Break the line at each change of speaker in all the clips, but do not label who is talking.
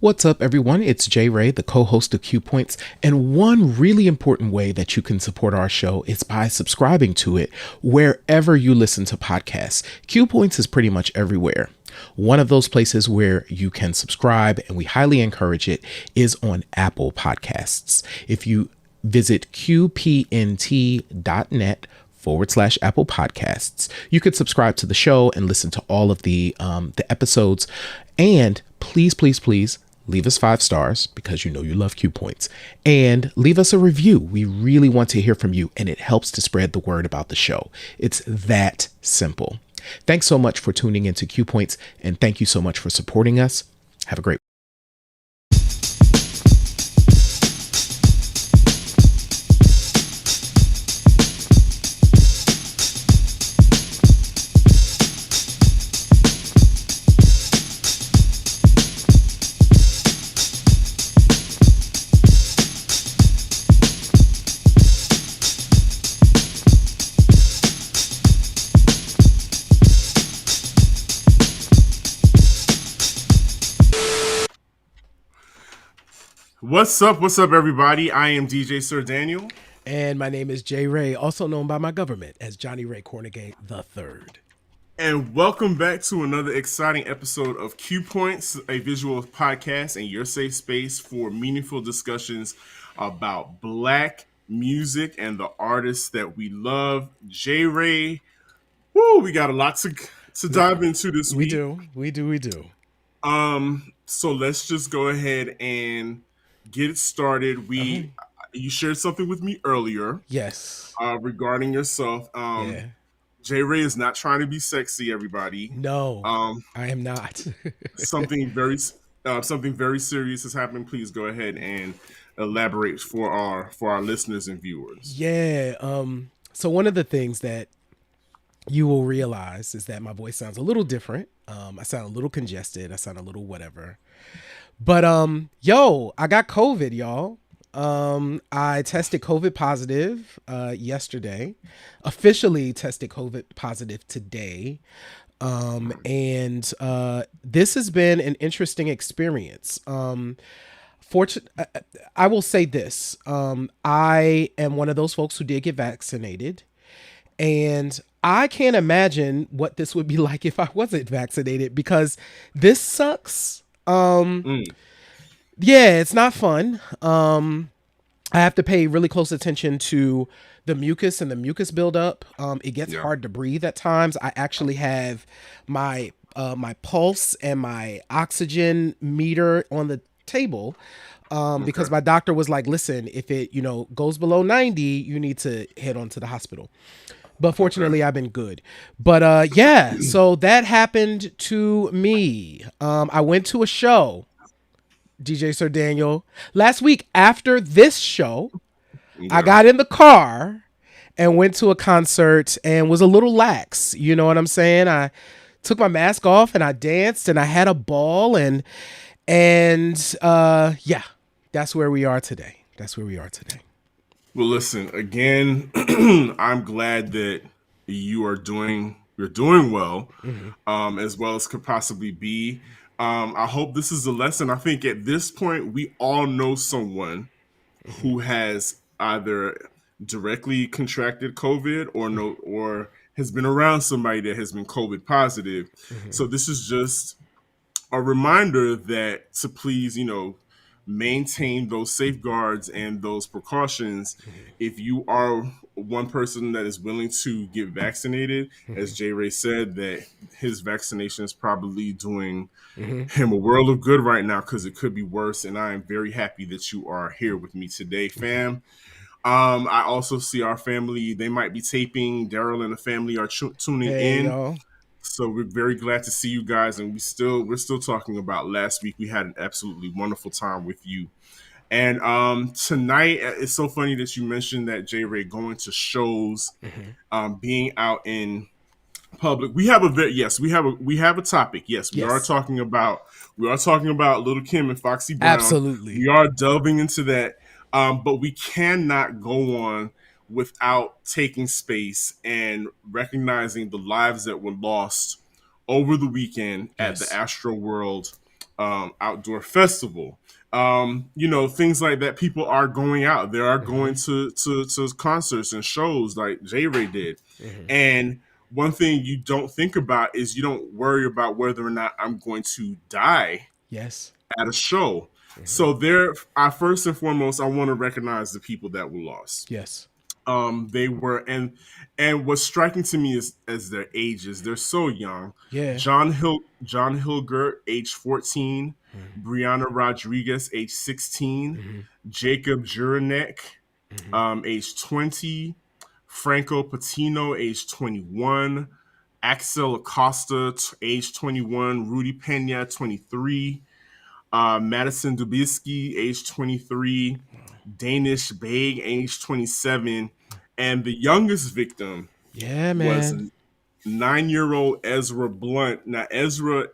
What's up, everyone? It's Jay Ray, the co-host of Q Points, and one really important way that you can support our show is by subscribing to it wherever you listen to podcasts. Q Points is pretty much everywhere. One of those places where you can subscribe, and we highly encourage it, is on Apple Podcasts. If you visit qpnt.net/Apple Podcasts. You could subscribe to the show and listen to all of the episodes. And please leave us 5 stars because you know you love Q Points, and leave us a review. We really want to hear from you, and it helps to spread the word about the show. It's that simple. Thanks so much for tuning into Q Points, and thank you so much for supporting us. Have a great
What's up, everybody? I am DJ Sir Daniel.
And my name is Jay Ray, also known by my government as Johnny Ray Cornegay III.
And welcome back to another exciting episode of Q Points, a visual podcast and your safe space for meaningful discussions about Black music and the artists that we love. Jay Ray, we got a lot to dive into this week.
We do.
So let's just go ahead and get it started. You shared something with me earlier.
Yes.
Regarding yourself. Jay Ray is not trying to be sexy, everybody.
No, I am not.
something very serious has happened. Please go ahead and elaborate for our listeners and viewers.
Yeah. So one of the things that you will realize is that my voice sounds a little different. I sound a little congested. I sound a little whatever. But I got COVID, y'all. I tested COVID positive yesterday. Officially tested COVID positive today. And this has been an interesting experience. I will say this. I am one of those folks who did get vaccinated, and I can't imagine what this would be like if I wasn't vaccinated, because this sucks. Yeah, it's not fun. I have to pay really close attention to the mucus and the mucus buildup. It gets hard to breathe at times. I actually have my pulse and my oxygen meter on the table because my doctor was like, listen, if it goes below 90, you need to head on to the hospital. But fortunately, I've been good. But so that happened to me. I went to a show, DJ Sir Daniel, last week after this show. I got in the car and went to a concert and was a little lax. You know what I'm saying? I took my mask off and I danced and I had a ball and that's where we are today.
Well, listen, again, I'm glad that you're doing well, as well as could possibly be. I hope this is a lesson. I think at this point, we all know someone who has either directly contracted COVID or has been around somebody that has been COVID positive. So this is just a reminder that to please, maintain those safeguards and those precautions. If you are one person that is willing to get vaccinated, as Jay Ray said, that his vaccination is probably doing him a world of good right now, because it could be worse. And I am very happy that you are here with me today, fam. I also see our family. They might be taping. Daryl and the family are tuning in.
Y'all.
So we're very glad to see you guys, and we're still talking about last week. We had an absolutely wonderful time with you, and tonight it's so funny that you mentioned that, Jay Ray, going to shows, being out in public. We have a topic. Yes, we are talking about Lil Kim and Foxy Brown.
Absolutely,
we are delving into that, but we cannot go on without taking space and recognizing the lives that were lost over the weekend at the Astroworld outdoor festival. Things like that. People are going out. They are going
Mm-hmm.
to concerts and shows like J Ray did.
Mm-hmm.
And one thing you don't think about is you don't worry about whether or not I'm going to die
Yes.
at a show.
Mm-hmm.
So I first and foremost, I want to recognize the people that were lost.
Yes.
They were, and what's striking to me is as their ages. They're so young.
Yeah.
John Hilgert, age 14,
Mm-hmm.
Brianna Rodriguez, age 16,
Mm-hmm.
Jacob Juranek,
Mm-hmm.
age 20, Franco Patino, age 21, Axel Acosta, age 21, Rudy Pena, 23, Madison Dubisky, age 23, Danish Baig, age 27, and the youngest victim
Yeah,
was
man.
a 9-year-old Ezra Blunt. Now Ezra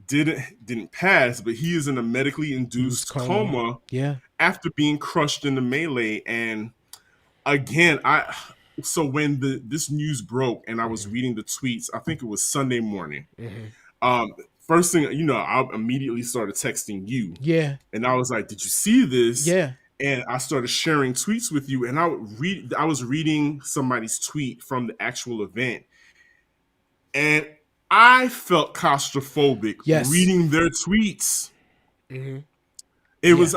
didn't pass, but he is in a medically
Induced
induced
coma.
coma
Yeah.
after being crushed in the melee. And again, when this news broke and I was
Mm-hmm.
reading the tweets, I think it was Sunday morning.
Mm-hmm.
Um, First thing, I immediately started texting you,
Yeah.
and I was like, "Did you see this?"
Yeah.
And I started sharing tweets with you, and I was reading somebody's tweet from the actual event, and I felt claustrophobic
Yes.
reading their tweets.
Mm-hmm.
It
Yeah.
was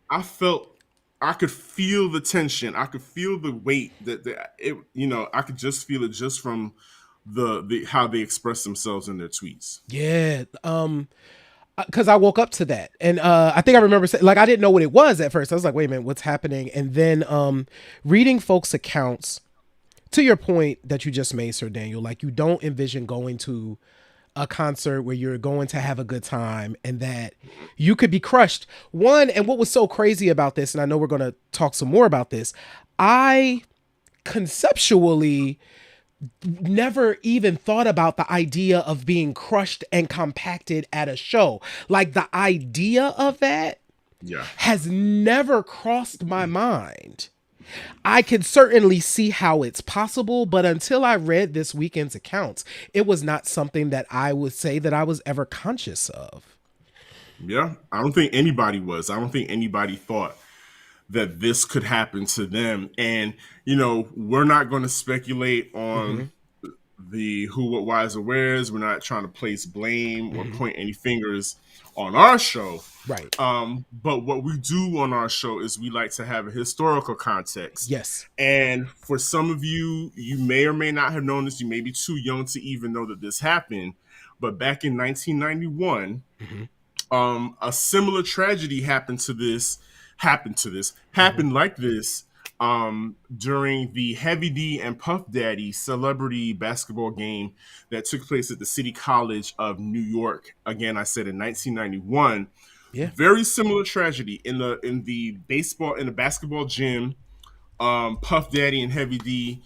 I felt I could feel the tension. I could feel the weight I could just feel it just from the how they express themselves in their tweets.
Yeah. Because I woke up to that, and I think I remember like I didn't know what it was at first. I was like, "Wait a minute, what's happening?" And then reading folks' accounts. To your point that you just made, Sir Daniel, like you don't envision going to a concert where you're going to have a good time and that you could be crushed. One, and what was so crazy about this, and I know we're going to talk some more about this, I conceptually never even thought about the idea of being crushed and compacted at a show. Like the idea of that
Yeah.
has never crossed my mind. I can certainly see how it's possible, but until I read this weekend's accounts, it was not something that I would say that I was ever conscious of.
Yeah. I don't think anybody was. I don't think anybody thought that this could happen to them. And, we're not going to speculate
Mm-hmm.
on the who, what, whys, or wheres. We're not trying to place blame or
Mm-hmm.
point any fingers on our show.
Right.
But what we do on our show is we like to have a historical context.
Yes.
And for some of you, you may or may not have known this. You may be too young to even know that this happened. But back in 1991,
Mm-hmm.
a similar tragedy
Mm-hmm.
happened like this during the Heavy D and Puff Daddy celebrity basketball game that took place at the City College of New York. Again, I said in 1991.
Yeah.
Very similar tragedy in the basketball gym. Puff Daddy and Heavy D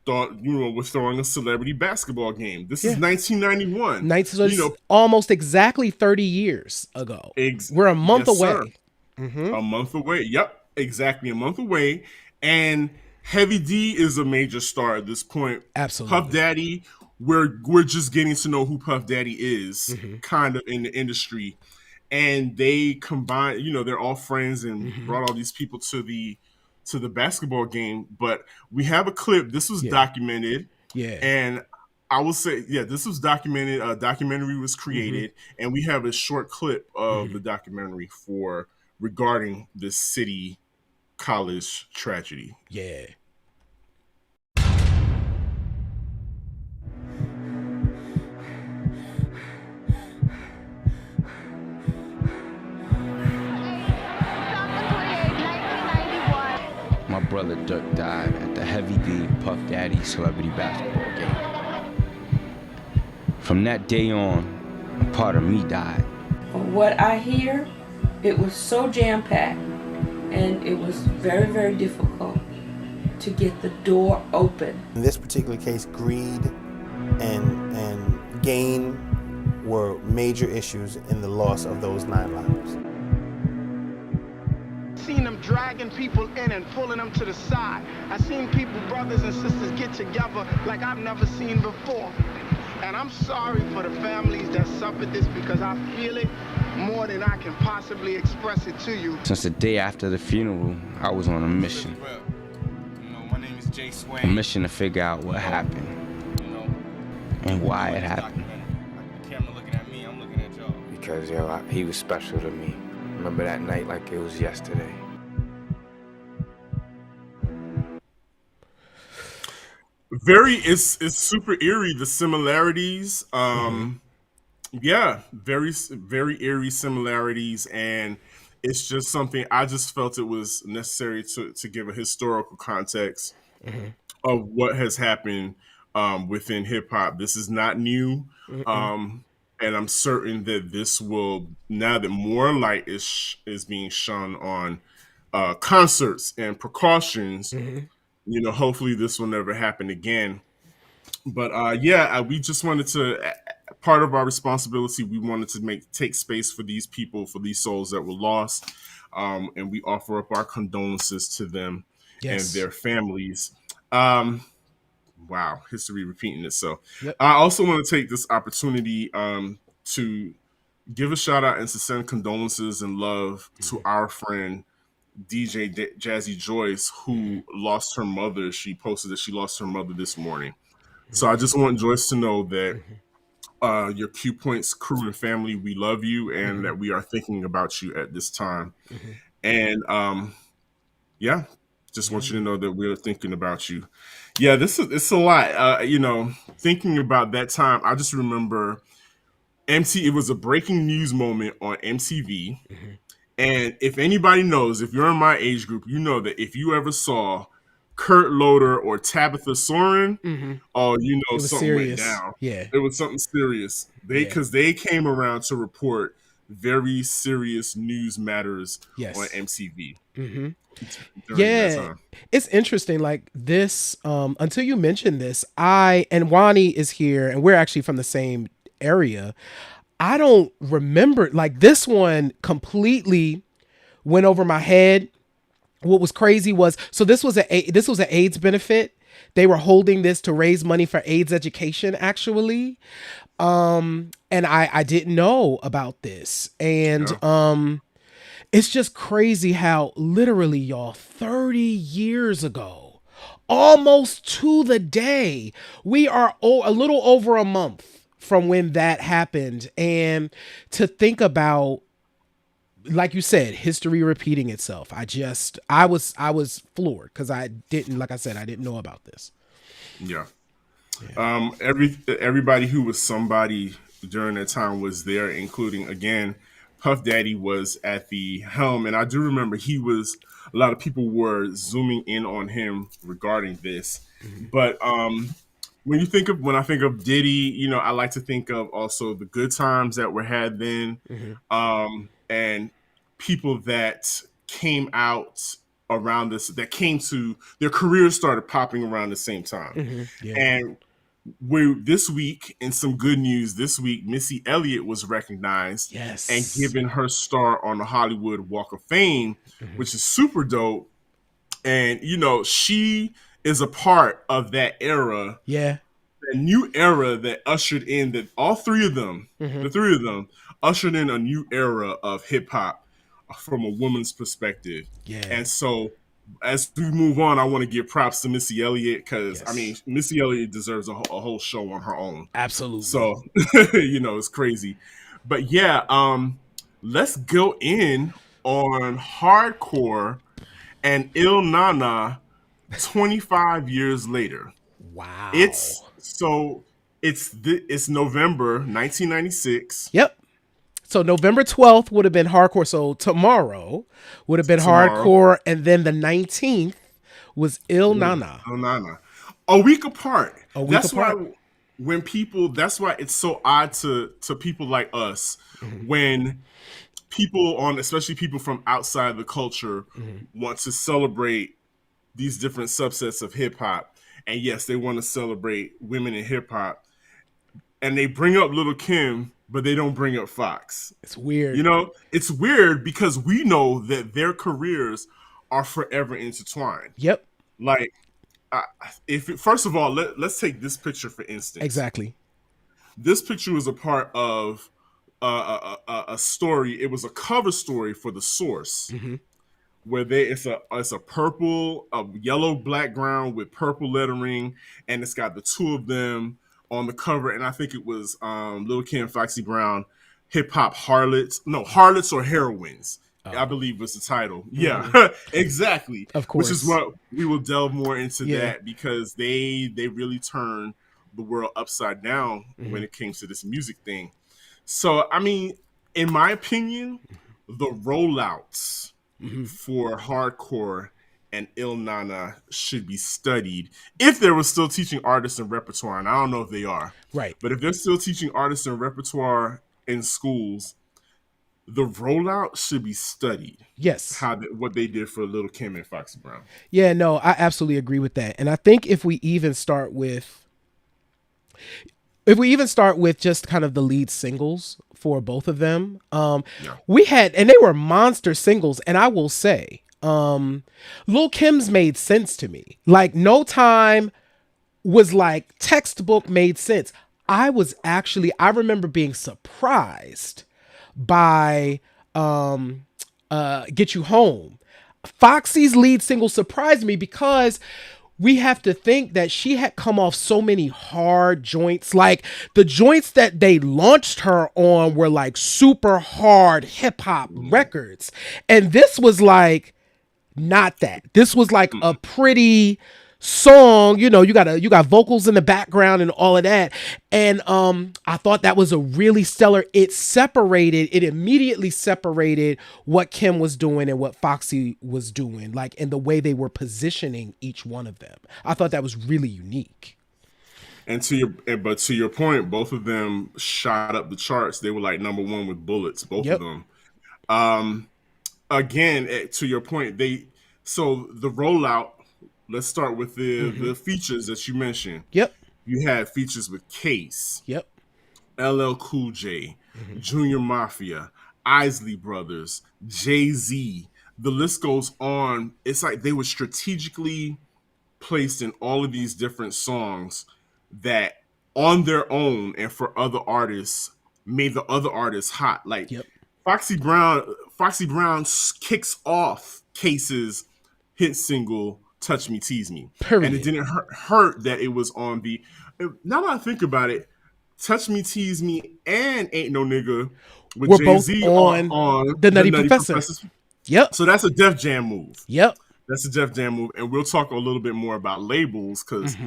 was throwing a celebrity basketball game. This is
Yeah.
1991.
So it's almost exactly 30 years ago. We're a month
Yes, sir.
away. Mm-hmm.
A month away. Yep, exactly a month away. And Heavy D is a major star at this point. Puff
Absolutely.
Daddy, we're just getting to know who Puff Daddy is,
Mm-hmm.
kind of in the industry. And they combine, they're all friends and
Mm-hmm.
brought all these people to the basketball game. But we have a clip. This was
Yeah.
documented,
Yeah.
and I will say, yeah, this was documented. A documentary was
Mm-hmm.
created, and we have a short clip of
Mm-hmm.
the documentary regarding this city college tragedy.
Yeah.
My brother Dirk died at the Heavy D Puff Daddy celebrity basketball game. From that day on, a part of me died.
From what I hear, it was so jam-packed and it was very, very difficult to get the door open.
In this particular case, greed and gain were major issues in the loss of those 9 lives.
Seen them dragging people in and pulling them to the side. I seen people, brothers and sisters, get together like I've never seen before. And I'm sorry for the families that suffered this because I feel it more than I can possibly express it to you.
Since the day after the funeral, I was on a mission.
My name is Jay Swain.
A mission to figure out what happened and why it happened.
The camera looking at me, I'm looking at y'all.
Because, he was special to me. Remember that night like it was yesterday.
It's super eerie, the similarities. Yeah, very very eerie similarities, and it's just something I just felt it was necessary to give a historical context of what has happened within hip hop. This is not new. And I'm certain that this will, now that more light is being shone on concerts and precautions, hopefully this will never happen again. But we just wanted to, part of our responsibility, we wanted to take space for these people, for these souls that were lost, and we offer up our condolences to them and their families. Wow, history repeating itself.
Yep.
I also want to take this opportunity to give a shout out and to send condolences and love to our friend DJ Jazzy Joyce, who lost her mother. She posted that she lost her mother this morning. So I just want Joyce to know that your Q Points crew and family, we love you, and that we are thinking about you at this time. And just want you to know that we're thinking about you. Yeah, it's a lot. Thinking about that time, I just remember it was a breaking news moment on MTV. And if anybody knows, if you're in my age group, you know that if you ever saw Kurt Loder or Tabitha Soren, something
serious.
went down.
Yeah.
It was something serious. Because they came around to report very serious news matters on MTV.
Yeah, it's interesting. Like this, until you mentioned this, and Wani is here, and we're actually from the same area. I don't remember, like, this one completely went over my head. What was crazy was, so this was an AIDS benefit. They were holding this to raise money for AIDS education, actually. And I didn't know about this. And it's just crazy how literally, y'all, 30 years ago, almost to the day, we are a little over a month from when that happened. And to think about, like you said, history repeating itself. I was floored because I didn't know about this.
Yeah. Everybody who was somebody during that time was there, including, again, Puff Daddy was at the helm. And I do remember a lot of people were zooming in on him regarding this. But when I think of Diddy, I like to think of also the good times that were had then, and people that came out around this, that came to their careers started popping around the same time. And this week, in some good news, this week, Missy Elliott was recognized and given her star on the Hollywood Walk of Fame, which is super dope. And, she is a part of that era.
Yeah.
A new era that ushered in that all three of them, the three of them, ushered in a new era of hip hop from a woman's perspective.
Yeah.
And so as we move on, I want to give props to Missy Elliott because Missy Elliott deserves a whole show on her own.
Absolutely.
So it's crazy. But let's go in on hardcore and Il Nana 25 years later.
Wow.
It's November 1996.
Yep. So November 12th would have been hardcore. So tomorrow would have been hardcore. And then the 19th was Il Nana.
Il Nana. A week apart.
That's
why that's why it's so odd to people like us when people especially people from outside the culture want to celebrate these different subsets of hip hop. And yes, they want to celebrate women in hip hop. And they bring up Lil Kim, but they don't bring up Fox.
It's weird.
It's weird because we know that their careers are forever intertwined.
Yep.
Like, first of all, let's take this picture for instance.
Exactly.
This picture was a part of a story. It was a cover story for The Source,
Mm-hmm.
where it's a purple, a yellow background with purple lettering, and it's got the two of them on the cover. And I think it was Lil Kim, Foxy Brown, hip hop harlots, no harlots or heroines. I
Oh.
believe was the title. Yeah,
Mm-hmm.
exactly.
Of
Which is
course.
what we will delve more into
Yeah.
that because they really turned the world upside down
Mm-hmm.
when it came to this music thing. So I mean, in my opinion, the rollouts
Mm-hmm.
for hardcore and Il Nana should be studied if they were still teaching artists and repertoire. And I don't know if they are,
Right.
but if they're still teaching artists and repertoire in schools, the rollout should be studied.
Yes.
What they did for Little Kim and Foxy Brown.
Yeah, no, I absolutely agree with that. And I think if we even start with just kind of the lead singles for both of them,
Yeah.
we had, and they were monster singles. And I will say, Lil Kim's made sense to me. Like No Time was like textbook made sense. I remember being surprised by Get You Home. Foxy's lead single surprised me because we have to think that she had come off so many hard joints. Like the joints that they launched her on were like super hard hip hop records. And this was like not that. This was like a pretty song, you got vocals in the background and all of that. And I thought that was a really stellar. It immediately separated what Kim was doing and what Foxy was doing, like in the way they were positioning each one of them. I thought that was really unique.
And to your point, both of them shot up the charts. They were like number one with Bullets, both of
Yep.
them. Again, to your point, so the rollout. Let's start with the features that you mentioned.
Yep.
You had features with Case,
Yep.
LL Cool J, Junior Mafia, Isley Brothers, Jay Z. The list goes on. It's like they were strategically placed in all of these different songs that on their own and for other artists made the other artists hot. Like
Yep.
Foxy Brown kicks off Case's hit single "Touch Me, Tease Me," and it
Period.
didn't hurt that it was on the. Now that I think about it, "Touch Me, Tease Me" and "Ain't No Nigga" with
We're
Jay
both
Z are
on
on
the
the
Nutty
Nutty
Professor.
Professor.
Yep.
So that's a Def Jam move.
Yep.
That's a Def Jam move, and we'll talk a little bit more about labels because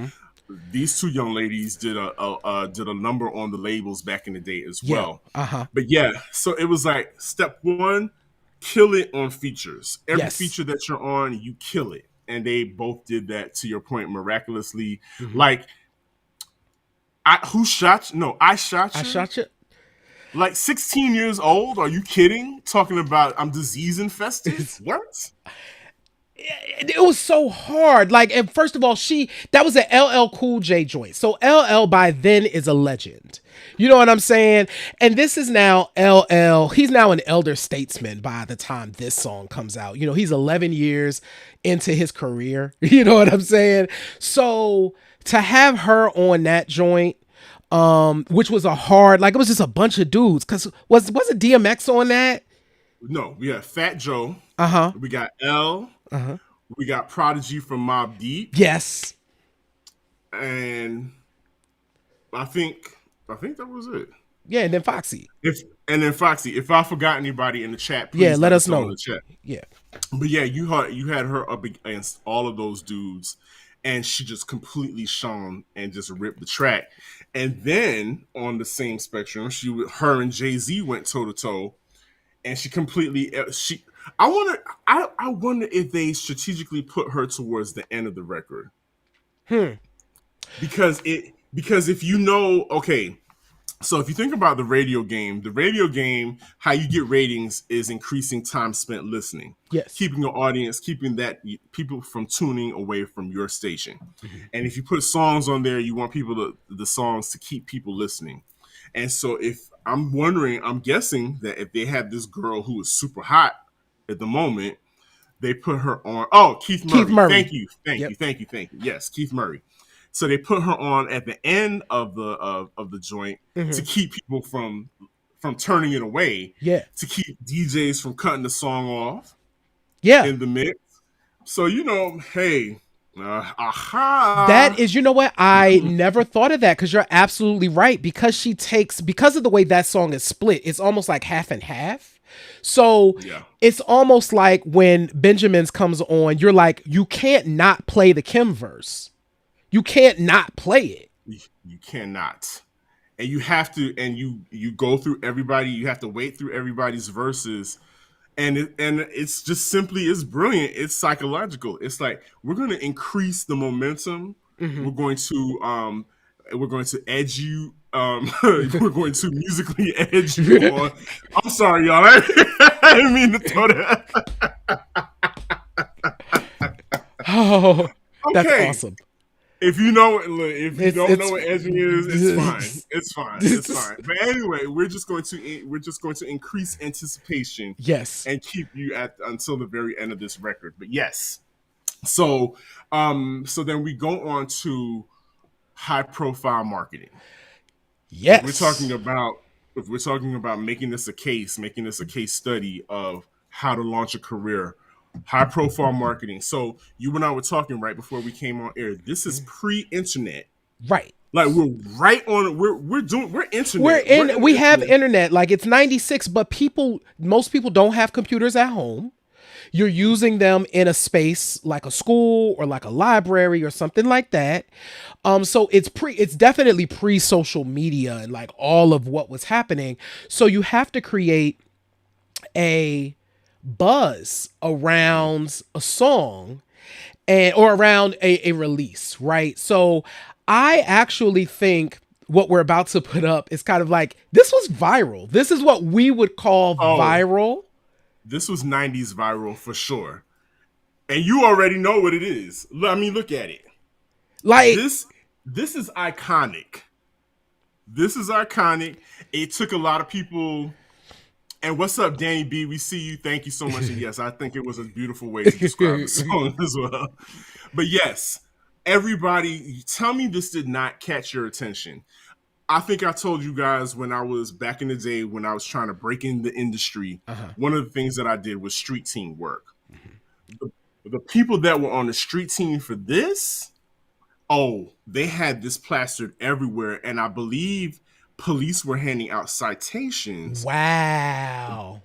these two young ladies did a number on the labels back in the day as
Yeah.
well.
Uh-huh.
But yeah, so it was like step one, kill it on features. Every
Yes.
feature that you're on, you kill it, and they both did that. To your point, miraculously.
Mm-hmm.
Like, who shot you? No, I shot you.
I shot you.
Like 16 years old? Are you kidding? Talking about I'm disease infested? What?
It was so hard. Like, and first of all, that was an LL Cool J joint. So LL by then is a legend. You know what I'm saying? And this is now LL. He's now an elder statesman by the time this song comes out. He's 11 years into his career. You know what I'm saying? So to have her on that joint, which was it was just a bunch of dudes. Cause wasn't DMX on that?
No, we got Fat Joe.
Uh-huh.
We got L.
Uh-huh.
We got Prodigy from Mobb Deep.
Yes.
And I think that was it.
Yeah, and then Foxy.
And then Foxy. If I forgot anybody in the chat, please
Yeah, let us know
in the chat.
Yeah.
But yeah, you had her up against all of those dudes, and she just completely shone and just ripped the track. And then on the same spectrum, her and Jay-Z went toe to toe, and she completely I wonder if they strategically put her towards the end of the record. Because if okay, so if you think about the radio game, how you get ratings is increasing time spent listening.
Yes.
Keeping your audience, keeping that people from tuning away from your station. And if you put songs on there, you want the songs to keep people listening. And so I'm guessing that if they had this girl who was super hot at the moment, they put her on. Oh, Keith Murray.
Keith Murray.
Thank you.
Yep.
Yes, Keith Murray. So they put her on at the end of the joint to keep people from turning it away,
Yeah.
to keep DJs from cutting the song off
Yeah.
in the mix. So hey, aha.
That is, you know what? I never thought of that, because you're absolutely right. Because because of the way that song is split, it's almost like half and half. So
Yeah.
it's almost like when Benjamin's comes on, you're like, you can't not play the Kim verse. You can't not play it.
You cannot. And you have to, and you go through everybody, you have to wait through everybody's verses. And it's just simply, it's brilliant. It's psychological. It's like, we're going to increase the momentum. We're going to edge you. We're going to musically edge you on. I'm sorry, y'all. I didn't mean to throw that.
Oh, that's
Okay.
awesome.
If you don't know what edging is, it's fine. It's fine. It's fine. But anyway, we're just going to increase anticipation.
Yes.
And keep you until the very end of this record. But yes. So then we go on to high profile marketing.
Yes.
If we're talking about making this a case study of how to launch a career, high profile marketing. So you and I were talking right before we came on air. This is pre-internet.
Right.
Like, we're right on. We're internet.
We have internet. Like, it's 96, but most people don't have computers at home. You're using them in a space like a school or like a library or something like that. So it's definitely pre-social media and like all of what was happening. So you have to create a buzz around a song or around a release, right? So I actually think what we're about to put up is kind of like, this was viral. This is what we would call viral.
This was 90s viral for sure. And you already know what it is. I mean, look at it.
Like,
this is iconic. This is iconic. It took a lot of people. And what's up, Danny B? We see you. Thank you so much. And yes, I think it was a beautiful way to describe the song as well. But yes, everybody, tell me this did not catch your attention. I think I told you guys when I was back in the day, when I was trying to break in the industry, one of the things that I did was street team work. The people that were on the street team for this, they had this plastered everywhere. And I believe police were handing out citations.
Wow.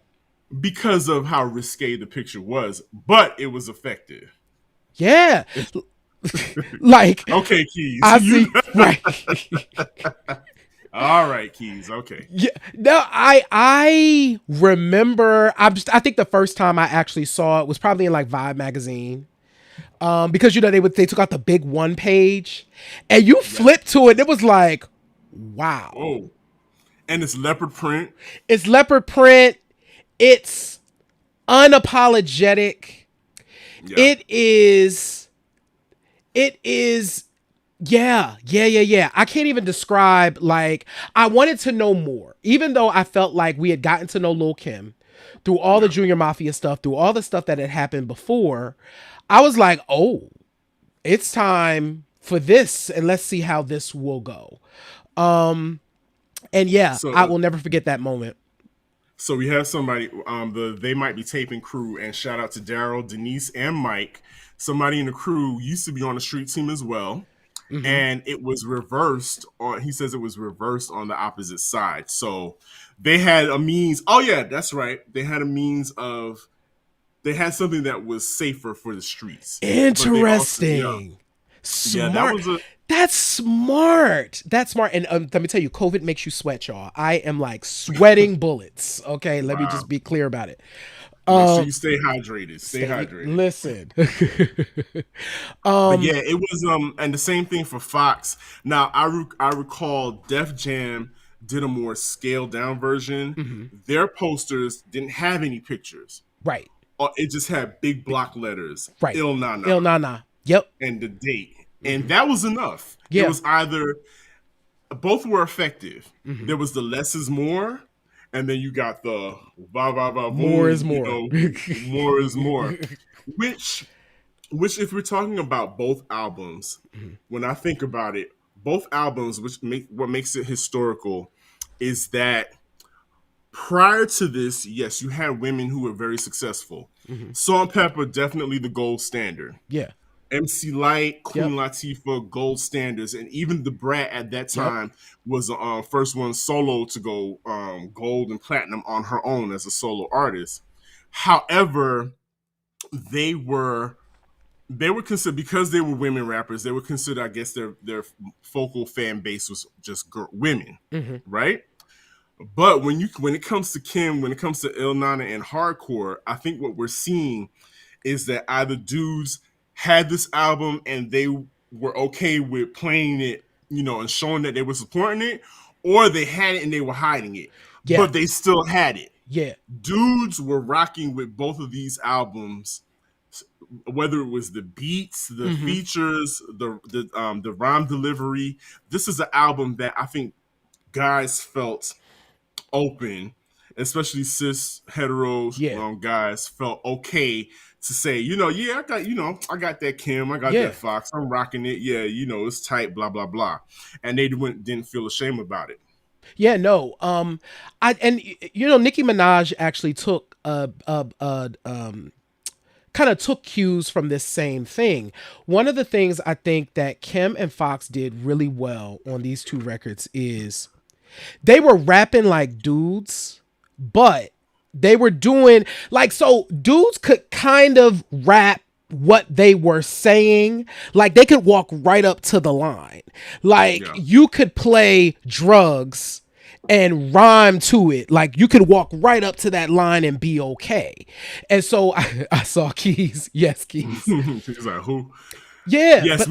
Because of how risque the picture was, but it was effective.
Yeah. Like,
okay, Keys.
I see. Right.
All right, Keys. Okay.
Yeah. No, I remember. I think the first time I actually saw it was probably in like Vibe magazine. Because they took out the big one page, and you flipped to it. And it was like, wow.
Oh. And it's leopard print.
It's leopard print. It's unapologetic. Yeah. It is. Yeah. I can't even describe, like, I wanted to know more, even though I felt like we had gotten to know Lil Kim through all the Junior Mafia stuff, through all the stuff that had happened before. I was like, oh, it's time for this, and let's see how this will go. And yeah, so, I will never forget that moment.
So we have somebody, They Might Be Taping crew, and shout out to Daryl, Denise, and Mike. Somebody in the crew used to be on the street team as well. Mm-hmm. And it was reversed he says it was reversed on the opposite side. So they had a means. Oh yeah, that's right. They had a means of, they had something that was safer for the streets.
Interesting. Also, smart. Yeah, that's smart. That's smart. And let me tell you, COVID makes you sweat, y'all. I am like sweating bullets. Okay, let me just be clear about it.
Make sure you stay hydrated. Stay hydrated.
Listen.
But yeah, it was and the same thing for Fox. Now I recall Def Jam did a more scaled down version. Mm-hmm. Their posters didn't have any pictures.
Right.
It just had big block letters.
Right.
Il Nana.
Il Nana. Yep.
And the date. And that was enough. Yeah. It was either, both were effective. Mm-hmm. There was the less is more, and then you got the
more is more.
More is more. Which which if we're talking about both albums, when I think about it, both albums, what makes it historical, is that prior to this, yes, you had women who were very successful. Salt and Pepper, definitely the gold standard.
Yeah.
MC Light, Queen
Yep.
Latifah, gold standards, and even the Brat at that
Yep.
time was the first one solo to go gold and platinum on her own as a solo artist. However, they were considered, because they were women rappers, they were considered, I guess, their focal fan base was just women, right? But when it comes to Kim, when it comes to Il Nana and hardcore, I think what we're seeing is that either dudes had this album and they were okay with playing it, and showing that they were supporting it, or they had it and they were hiding it,
Yeah.
but they still had it.
Yeah.
Dudes were rocking with both of these albums, whether it was the beats, the features, the rhyme delivery. This is an album that I think guys felt open, especially cis hetero guys felt okay to say, yeah, I got that Kim, I got that Fox, I'm rocking it. Yeah, it's tight, blah blah blah, and they didn't feel ashamed about it.
Yeah, no. Nicki Minaj actually took kind of took cues from this same thing. One of the things I think that Kim and Fox did really well on these two records is they were rapping like dudes, but they were doing so dudes could kind of rap what they were saying. Like they could walk right up to the line. You could play drugs and rhyme to it. Like you could walk right up to that line and be okay. And so I saw Keys. Yes, Keys.
He's like, who?
Yeah.
Yes,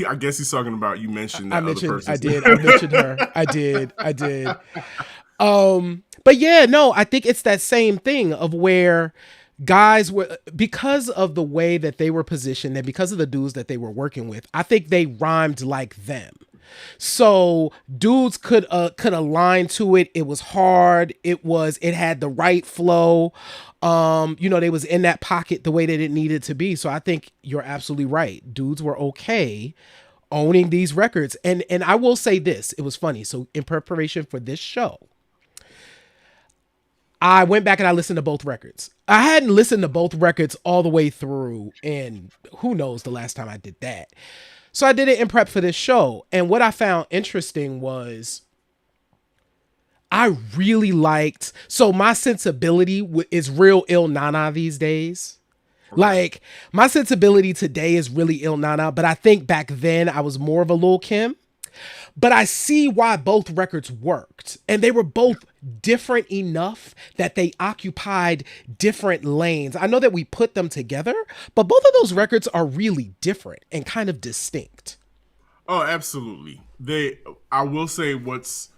I guess he's talking about, you mentioned that other person.
I did. I mentioned her. I did. But yeah, no, I think it's that same thing of where guys were, because of the way that they were positioned and because of the dudes that they were working with, I think they rhymed like them. So dudes could align to it. It was hard. It had the right flow. They was in that pocket the way that it needed to be. So I think you're absolutely right. Dudes were okay owning these records. And I will say this, it was funny. So in preparation for this show, I went back and I listened to both records. I hadn't listened to both records all the way through, and who knows the last time I did that. So I did it in prep for this show. And what I found interesting was I really liked, so my sensibility is real Il Nana these days. Like my sensibility today is really Il Nana, but I think back then I was more of a Lil Kim. But I see why both records worked. And they were both different enough that they occupied different lanes. I know that we put them together, but both of those records are really different and kind of distinct.
Oh, absolutely. I will say what's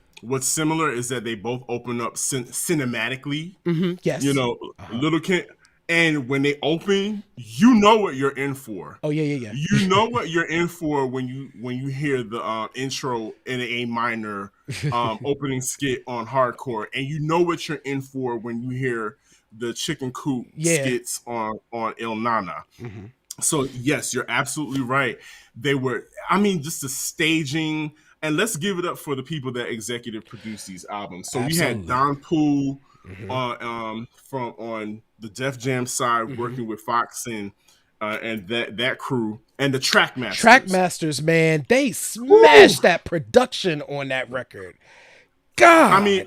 similar is that they both open up cinematically.
Yes.
Lil Kim. And when they open, you know what you're in for.
Oh yeah.
You know what you're in for when you hear the intro in an A minor opening skit on hardcore, and you know what you're in for when you hear the chicken coop skits on Il Nana. So yes, you're absolutely right. They were, just the staging, and let's give it up for the people that executive produced these albums. So we had Don Poole on the Def Jam side, working with Fox and that crew, and the Trackmasters.
Man, they smashed that production on that record. God,
I'm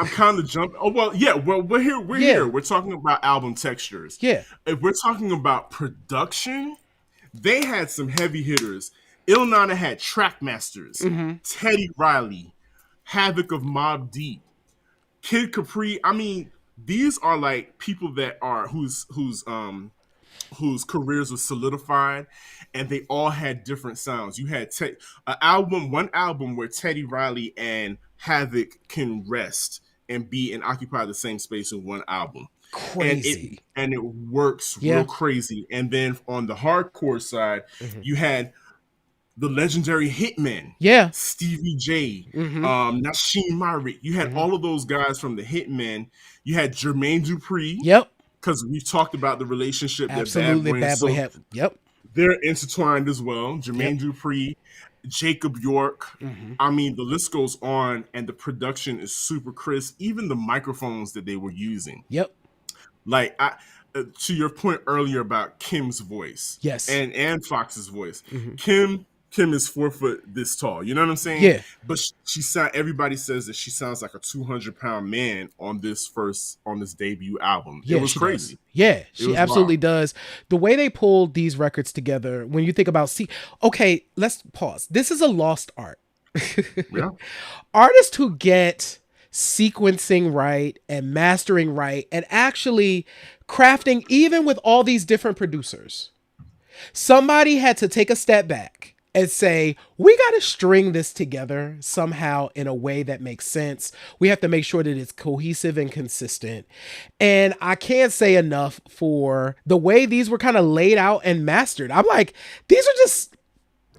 kind of jumping. Oh well, yeah. Well, we're here. We're talking about album textures.
Yeah.
If we're talking about production, they had some heavy hitters. Il Nana had Trackmasters, Teddy Riley, Havoc of Mobb Deep, Kid Capri. These are like people that are whose careers were solidified, and they all had different sounds. You had one album where Teddy Riley and Havoc can rest and be and occupy the same space in one album.
Crazy.
And it works real crazy. And then on the hardcore side, you had the legendary Hitmen, Stevie J, Nasheem Myrick. You had all of those guys from the Hitmen. You had Jermaine Dupri, because we've talked about the relationship that Bad
Absolutely,
Boy and
Bad Boy
Silk,
had. Yep.
they're intertwined as well. Jermaine Dupri, Jacob York. I mean, the list goes on, and the production is super crisp. Even the microphones that they were using,
Yep.
like to your point earlier about Kim's voice,
Yes.
and Fox's voice. Kim is 4 foot this tall. You know what I'm saying?
Yeah.
But she sound. Everybody says that she sounds like a 200-pound man on this debut album.
Yeah,
It was
she
crazy.
does. Yeah, she
was
absolutely
wild.
does. The way they pulled these records together, when you think about, okay, let's pause. This is a lost art.
Yeah.
Artists who get sequencing right and mastering right and actually crafting, even with all these different producers, somebody had to take a step back and say, we got to string this together somehow in a way that makes sense. We have to make sure that it's cohesive and consistent. And I can't say enough for the way these were kind of laid out and mastered. I'm like, this is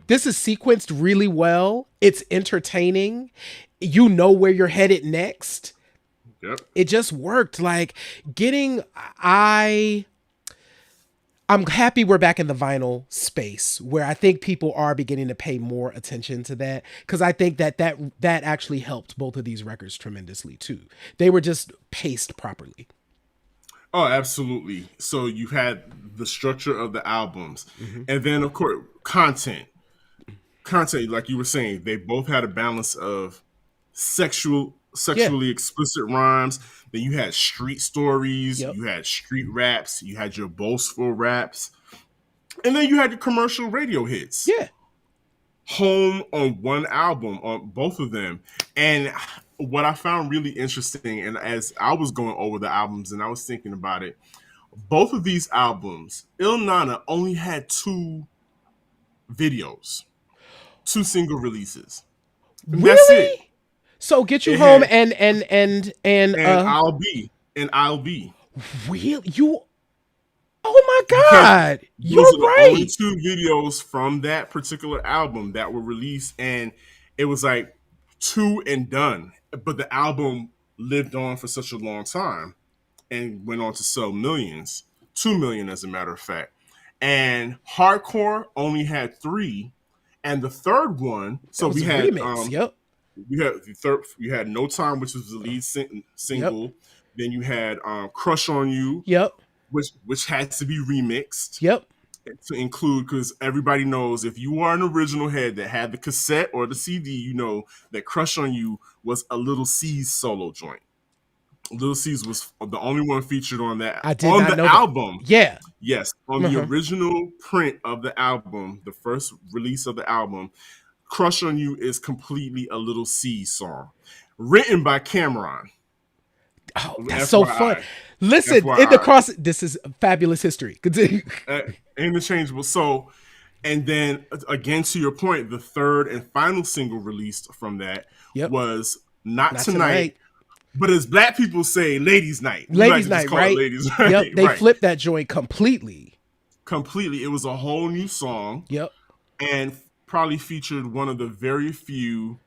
sequenced really well. It's entertaining. You know where you're headed next.
Yep.
It just worked. Like I'm happy we're back in the vinyl space where I think people are beginning to pay more attention to that, because I think that actually helped both of these records tremendously too. They were just paced properly.
Oh, absolutely. So you had the structure of the albums, and then of course content. Like you were saying, they both had a balance of sexually explicit rhymes. Then you had street stories, you had street raps, you had your boastful raps, and then you had the commercial radio hits.
Yeah.
Home on one album, on both of them. And what I found really interesting, and as I was going over the albums and I was thinking about it, both of these albums, Il Nana only had 2 videos, 2 single releases. And
Really?
that's it.
So Get You
It
Home
had-
and
I'll be.
Really? Oh my God. You're
Those are the only
right.
2 videos from that particular album that were released, and it was like 2 and done. But the album lived on for such a long time and went on to sell millions, 2 million as a matter of fact. And Hardcore only had 3, and the third one. So
That was
we
a
had
remix. Yep.
we had the third. You had No Time, which was the lead single.
Yep.
Then you had Crush on You,
Yep.
which had to be remixed.
Yep.
To include, because everybody knows if you are an original head that had the cassette or the CD, you know that Crush on You was a Little C's solo joint. Little C's was the only one featured on that.
I did
on
not
the
know that.
album.
Yeah.
Yes, on the original print of the album, the first release of the album, Crush on You is completely a Little C song, written by Cameron.
Oh, that's so fun.
FYI.
Listen,
FYI.
this is fabulous history. Continue.
Interchangeable. So, and then again, to your point, the third and final single released from that was Not Tonight. But as Black people say, Ladies Night.
Ladies Night, right?
Ladies Night.
Yep, they flipped that joint completely.
Completely. It was a whole new song.
Yep.
And probably featured one of the very few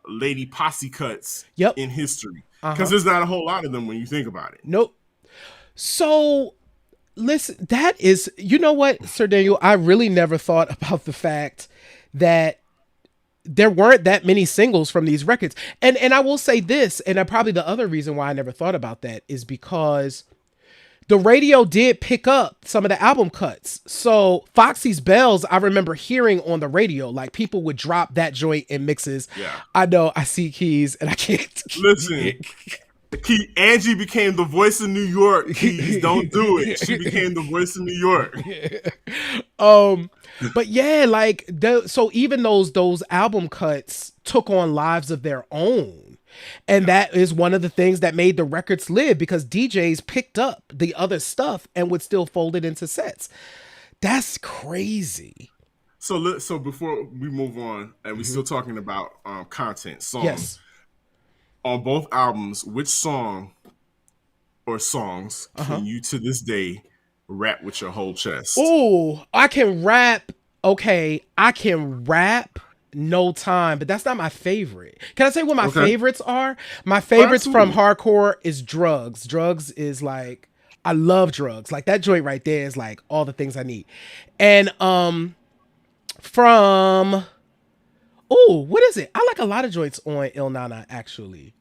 lady posse cuts in history. Because there's not a whole lot of them when you think about it.
Nope. So listen, that is, you know what, Sir Daniel, I really never thought about the fact that there weren't that many singles from these records. And I will say this, and probably the other reason why I never thought about that is because the radio did pick up some of the album cuts. So Foxy's Bells, I remember hearing on the radio, like people would drop that joint in mixes.
Yeah.
I know, I see Keys and I can't.
Listen, Angie became the voice of New York. Keys, don't do it. She became the voice of New York.
But yeah, like so even those album cuts took on lives of their own. And that is one of the things that made the records live, because DJs picked up the other stuff and would still fold it into sets. That's crazy.
So before we move on, and we're still talking about content, songs.
Yes.
On both albums, which song or songs can you to this day rap with your whole chest?
Oh, I can rap. Okay, I can rap No Time, but that's not my favorite. Can I say what my
Okay.
favorites are? My
Oh,
favorites from
absolutely.
hardcore is Drugs. Drugs is like, I love Drugs. Like that joint right there is like all the things I need. And from oh, what is it? I like a lot of joints on Il Nana actually.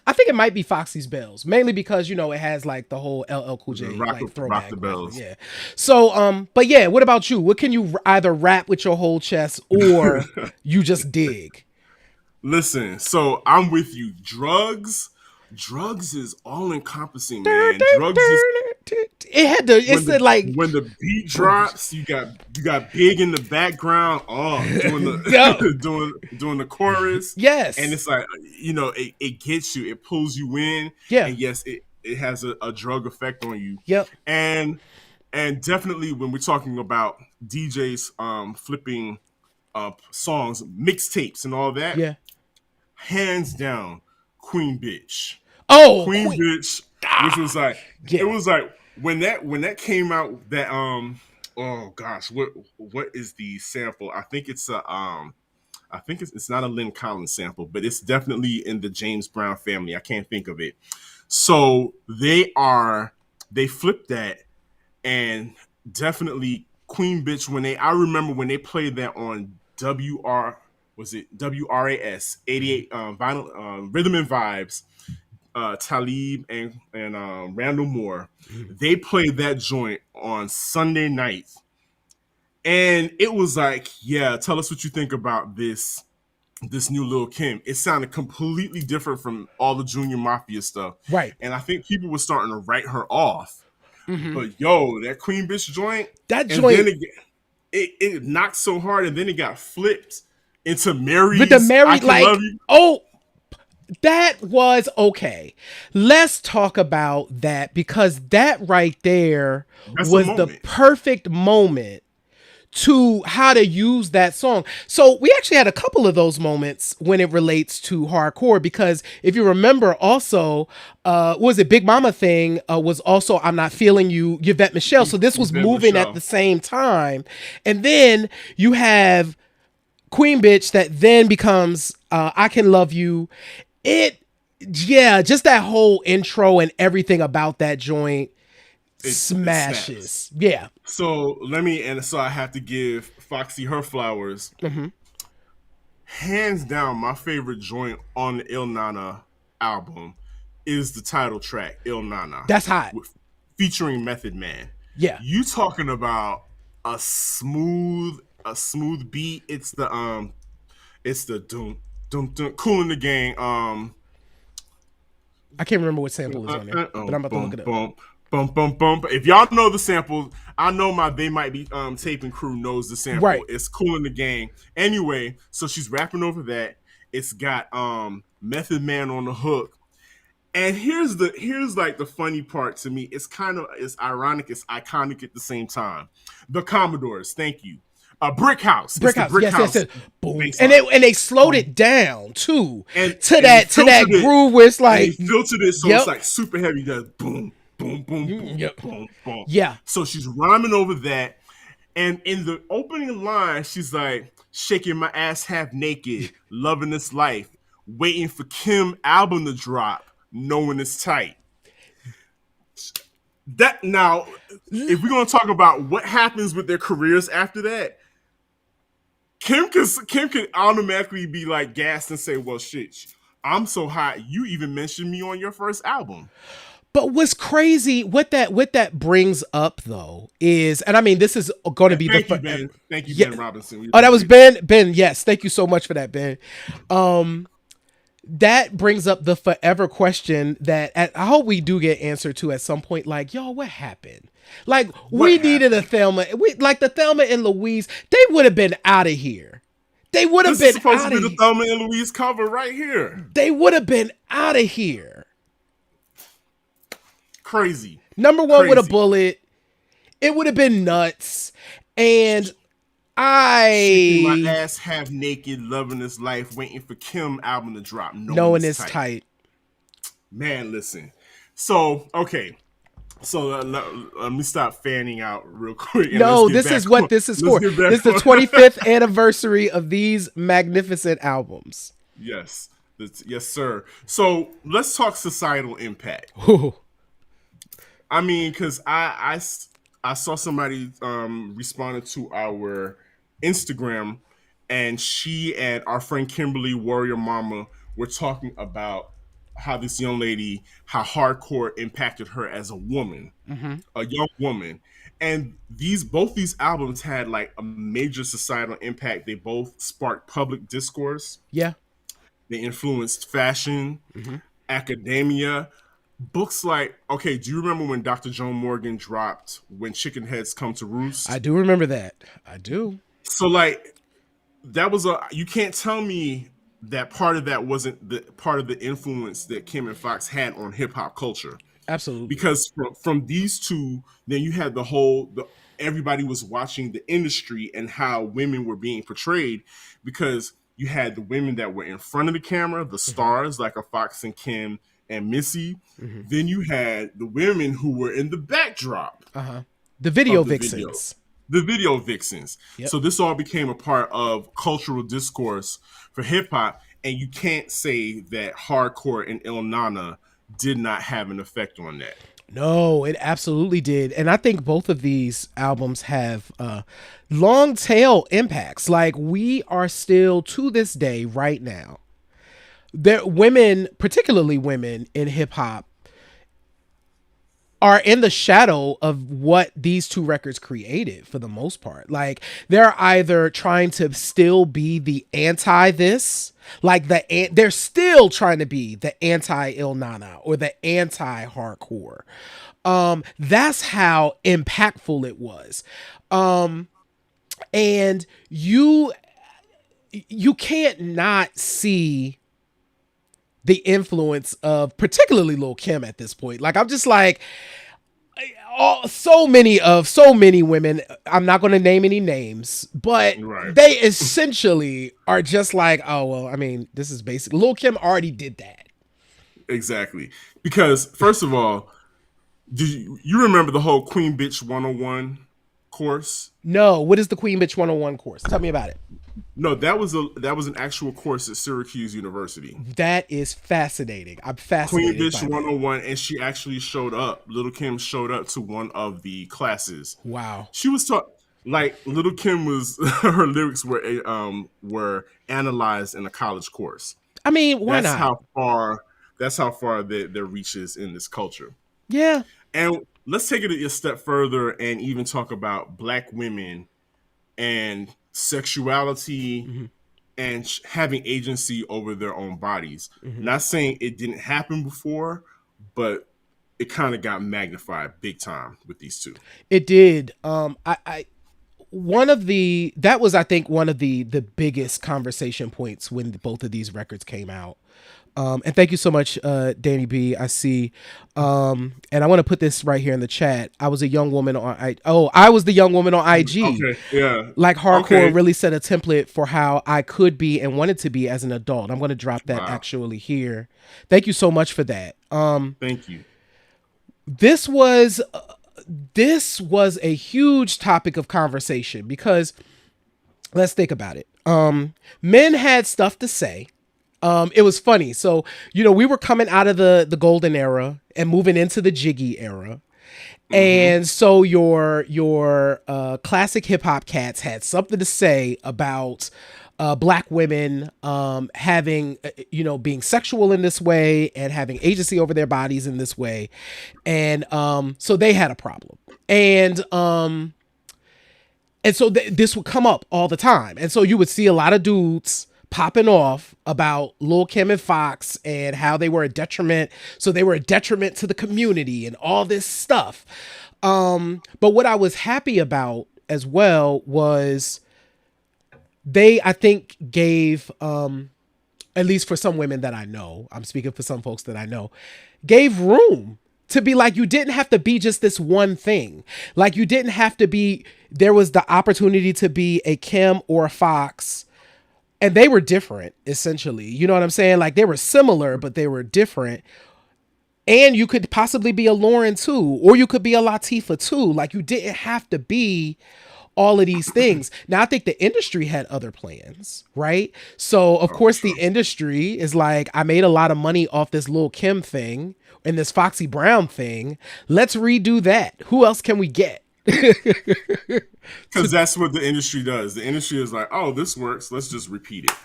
I think it might be Foxy's Bells, mainly because it has like the whole LL Cool
The
J
rock,
like
rock the
throwback vibe.
bells.
Yeah. So but yeah, what about you? What can you either rap with your whole chest or you just dig?
Listen, so I'm with you. Drugs is all encompassing, man. Drugs is
It had to. It
when
said
the
like,
when the beat drops, you got Big in the background, doing
yo,
the doing the chorus, and
yes,
it's like it gets you, it pulls you in,
yeah,
and yes, it has a drug effect on you,
yep,
and definitely when we're talking about DJs flipping songs, mixtapes, and all that,
yeah.
hands down, Queen Bitch.
Oh,
Queen
Queen.
Bitch, which
Ah,
was like it
yeah.
was like when that came out that oh gosh, what is the sample? I think it's a I think it's not a Lynn Collins sample, but it's definitely in the James Brown family. I can't think of it. So they flipped that, and definitely Queen Bitch I remember when they played that on WRAS 88 vinyl Rhythm and Vibes, Talib and Randall Moore. They played that joint on Sunday nights, and it was like, yeah, tell us what you think about this new Lil Kim. It sounded completely different from all the Junior Mafia stuff,
Right.
and I think people were starting to write her off.
Mm-hmm.
But yo, that Queen Bitch joint,
That
and then
joint
it knocked so hard, and then it got flipped into
with the
Mary's "I
Mary,
Can Love
like,
You."
oh, that was okay. Let's talk about that because that right there
That's a
was the
moment.
perfect moment to how to use that song. So we actually had a couple of those moments when it relates to hardcore because if you remember also what was it Big Mama thing was also I'm Not Feeling You, Yvette Michelle. So this was
Yvette
moving at
Michelle.
the same time. And then you have Queen Bitch that then becomes I Can Love You. It yeah, just that whole intro and everything about that joint
It snaps.
smashes. Yeah.
So so I have to give Foxy her flowers.
Mm-hmm.
Hands down, my favorite joint on the Il Nana album is the title track, Il Nana,
That's hot.
featuring Method Man.
Yeah.
You talking about a smooth beat. It's the doom doom doom Cool in the Gang.
I can't remember what sample is on there, but I'm about to look
Boom,
it up.
boom, boom, boom, boom. If y'all know the sample, I know my They Might Be taping crew knows the sample.
Right.
It's Cool in the Gang. Anyway, so she's rapping over that. It's got Method Man on the hook. And here's like the funny part to me. It's ironic, it's iconic at the same time. The Commodores, thank you. Brick House. It's
Brick
the
House.
Brick
Yes, yes,
House
yes. Boom.
bass
And
line.
they slowed
Boom.
it down too.
And
To
they
that
filtered it.
groove where it's
And they
like
filtered it so
yep.
it's like super heavy. Does boom, boom, boom, boom,
Yep.
boom, boom.
Yeah.
So she's rhyming over that, and in the opening line, she's like, "Shaking my ass half naked, loving this life, waiting for Kim album to drop, knowing it's tight." That now, if we're gonna talk about what happens with their careers after that, Kim could automatically be like gassed and say, "Well, shit, I'm so hot. You even mentioned me on your first album."
But what's crazy, what that brings up though is, and I mean, this is going to be
Thank
the
you, Ben. Thank you,
yeah.
Ben Robinson. We
Oh, that was
appreciate
Ben. Ben, yes, thank you so much for that, Ben. That brings up the forever question that I hope we do get answered to at some point. Like, yo, what happened? Like, we needed a Thelma. Like the Thelma and Louise. They would have been out of here. They would have
This is
been
supposed
out
to
of
be the
here.
Thelma and Louise cover right here.
They would have been out of here.
Crazy.
Number one with a
Crazy.
bullet. It would have been nuts. And
Shaking my
I
ass half naked, loving this life, waiting for Kim album to drop.
knowing it's tight.
Man, listen. So, okay. So let me stop fanning out real quick and let's
No,
get
this
back
is what
on.
this is
Let's
for.
get back
This is the
on.
25th anniversary of these magnificent albums.
Yes, yes, sir. So let's talk societal impact.
Ooh.
I mean, because I saw somebody responded to our Instagram, and she and our friend Kimberly Warrior Mama were talking about how this young lady, how hardcore impacted her as a woman, a young woman. And both these albums had like a major societal impact. They both sparked public discourse.
Yeah.
They influenced fashion, academia, books like, okay, do you remember when Dr. Joan Morgan dropped When Chicken Heads Come to Roost?
I do remember that. I do.
So like that was you can't tell me that part of that wasn't the part of the influence that Kim and Fox had on hip hop culture.
Absolutely.
Because from these two, then you had everybody was watching the industry and how women were being portrayed, because you had the women that were in front of the camera, the stars like a Fox and Kim and Missy. Then you had the women who were in the backdrop.
The video
of the
vixens.
The video vixens.
Yep.
So this all became a part of cultural discourse for hip hop, and you can't say that hardcore and Il Nana did not have an effect on that.
No, it absolutely did. And I think both of these albums have long tail impacts. Like, we are still to this day right now, there women, particularly women in hip hop, are in the shadow of what these two records created for the most part. Like, they're either trying to still be the anti this, like they're still trying to be the anti Il Nana or the anti hardcore. That's how impactful it was. And you can't not see the influence of particularly Lil Kim at this point. Like, I'm just like, so many women, I'm not going to name any names, but they essentially are just like, oh, well, I mean, this is basic. Lil Kim already did that.
Exactly. Because first of all, do you remember the whole Queen Bitch 101 course?
No. What is the Queen Bitch 101 course? Tell me about it.
No, that was an actual course at Syracuse University.
That is fascinating. I'm fascinated.
Queen Bitch 101, and she actually showed up. Lil Kim showed up to one of the classes.
Wow.
She was taught, like, Lil Kim was her lyrics were analyzed in a college course.
I mean, why not?
That's how far their reach is in this culture.
Yeah.
And let's take it a step further and even talk about Black women and sexuality and having agency over their own bodies. Not saying it didn't happen before, but it kind of got magnified big time with these two.
It did. That was, I think, one of the biggest conversation points when both of these records came out. And thank you so much, Danny B. I see. And I want to put this right here in the chat. I was a young woman on I was the young woman on IG.
Okay, yeah.
Like, hardcore really set a template for how I could be and wanted to be as an adult. I'm going to drop that actually here. Thank you so much for that.
Thank you.
This was a huge topic of conversation because let's think about it. Men had stuff to say. It was funny. So, we were coming out of the golden era and moving into the jiggy era. And so your classic hip hop cats had something to say about Black women having, being sexual in this way and having agency over their bodies in this way. And so they had a problem. And so this would come up all the time. And so you would see a lot of dudes popping off about Lil Kim and Fox and how they were a detriment. So they were a detriment to the community and all this stuff. But what I was happy about as well was they, I think, gave, at least for some women that I know, I'm speaking for some folks that I know, gave room to be like, you didn't have to be just this one thing. Like, you didn't have to be, there was the opportunity to be a Kim or a Fox. And they were different, essentially. You know what I'm saying? Like, they were similar, but they were different. And you could possibly be a Lauren too, or you could be a Latifah too. Like, you didn't have to be all of these things. Now, I think the industry had other plans, right? So, of course, the industry is like, I made a lot of money off this Lil Kim thing and this Foxy Brown thing. Let's redo that. Who else can we get?
Because that's what the industry does. The industry is like, oh, this works. Let's just repeat it.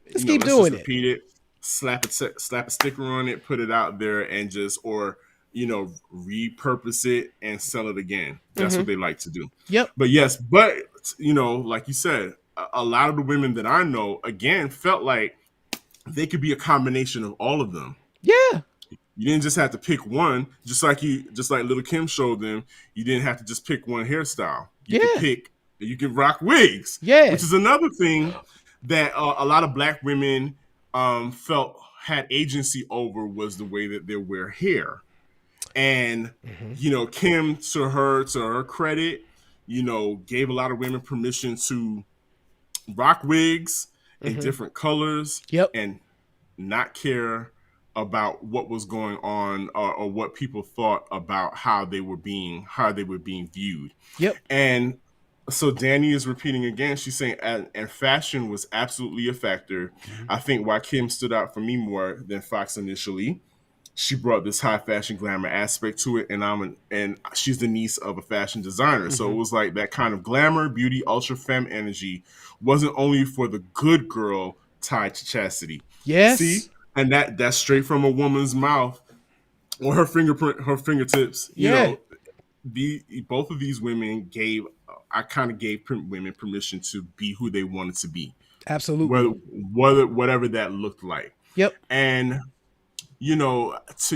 Let's keep doing it.
Repeat it. Slap a sticker on it, put it out there, and just repurpose it and sell it again. That's what they like to do.
Yep.
But like you said, a lot of the women that I know again felt like they could be a combination of all of them.
Yeah.
You didn't just have to pick one, just like Lil Kim showed them. You didn't have to just pick one hairstyle. You could rock wigs.
Yeah.
Which is another thing that a lot of black women felt had agency over, was the way that they wear hair. And Kim, to her credit, gave a lot of women permission to rock wigs in different colors.
Yep.
And not care about what was going on or what people thought about how they were being viewed.
Yep.
And so Danny is repeating again. She's saying, and fashion was absolutely a factor. I think why Kim stood out for me more than Fox initially, she brought this high fashion glamour aspect to it, and she's the niece of a fashion designer. So it was like that kind of glamour, beauty, ultra femme energy wasn't only for the good girl tied to chastity.
Yes.
See? And that's straight from a woman's mouth or her fingertips.
Yeah.
Both of these women gave women permission to be who they wanted to be.
Absolutely.
Whatever that looked like.
Yep.
And